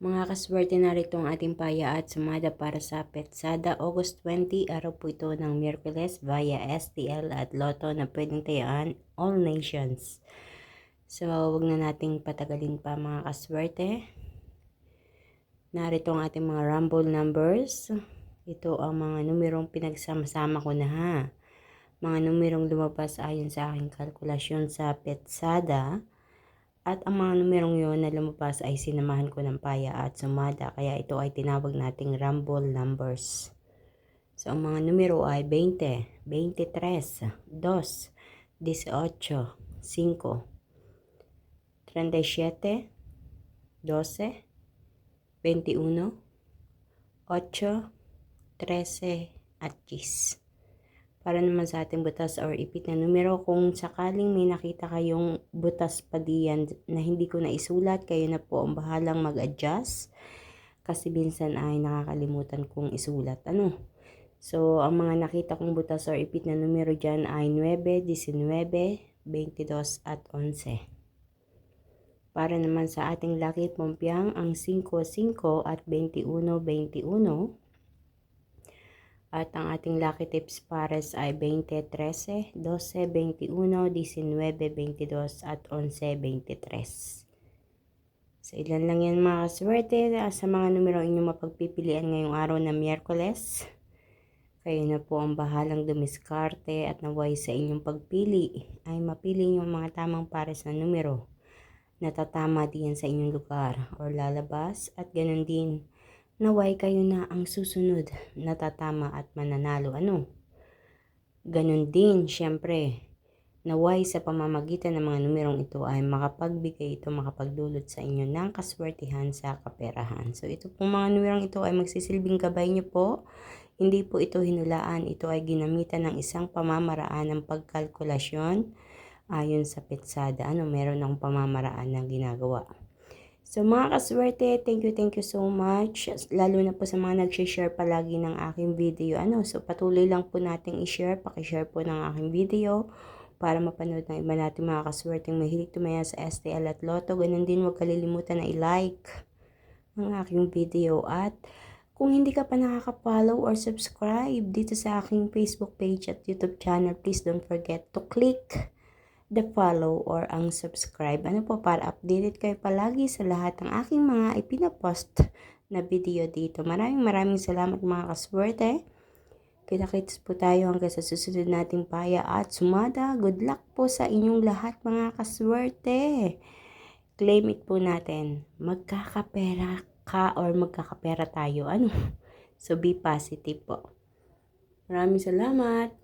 Mga kaswerte, narito ang ating paya at sumada para sa Petsada August 20, araw po ito ng Miyerkules via STL at Lotto na pwedeng tayaan all nations. So, wag na nating patagalin pa mga kaswerte. Narito ang ating mga rumble numbers. Ito ang mga numerong pinagsama-sama ko na ha. Mga numerong lumabas ayon sa aking kalkulasyon sa Petsada. At ang mga numerong yon na lumabas ay sinamahan ko ng paya at sumada. Kaya ito ay tinawag nating rumble numbers. So, ang mga numero ay 20, 23, 2, 18, 5, 37, 12, 21, 8, 13, at 10. Para naman sa ating butas or ipit na numero, kung sakaling may nakita kayong butas pa diyan na hindi ko naisulat, kayo na po ang bahalang mag-adjust. Kasi minsan ay nakakalimutan kong isulat. So, ang mga nakita kong butas or ipit na numero dyan ay 9, 19, 22, at 11. Para naman sa ating lucky pompiang, ang 5, 5 at 21, 21. At ang ating lucky tips pares ay 20, 13, 12, 21, 19, 22, at 11, 23. So, ilan lang yan mga kaswerte sa mga numero inyong mapagpipilian ngayong araw na Miyerkules. Kayo na po ang bahalang dumiskarte at naway sa inyong pagpili ay mapili yung mga tamang pares na numero na tatama diyan sa inyong lugar or lalabas, at ganun din naway kayo na ang susunod na tatama at mananalo. Ganun din, syempre, naway sa pamamagitan ng mga numerong ito ay makapagdulot sa inyo ng kaswertihan sa kaperahan. So, ito pong mga numerong ito ay magsisilbing gabay nyo po. Hindi po ito hinulaan. Ito ay ginamitan ng isang pamamaraan ng pagkalkulasyon ayon sa Petsada. Meron akong pamamaraan na ginagawa. So mga kaswerte, thank you so much. Lalo na po sa mga nag-share palagi ng aking video. So patuloy lang po nating i-share, paki-share po ng aking video para mapanood ng iba natin mga kaswerteng mahilig tumaya sa STL at Lotto. Ganun din, huwag kalilimutan na i-like ang aking video. At kung hindi ka pa nakaka-follow or subscribe dito sa aking Facebook page at YouTube channel, please don't forget to click the follow or ang subscribe. Para updated kayo palagi sa lahat ng aking mga ipinapost na video dito. Maraming salamat mga kaswerte. Kita-kits po tayo hanggang sa susunod nating paya at sumada. Good luck po sa inyong lahat mga kaswerte. Claim it po natin. Magkakapera ka or magkakapera tayo. So be positive po. Maraming salamat.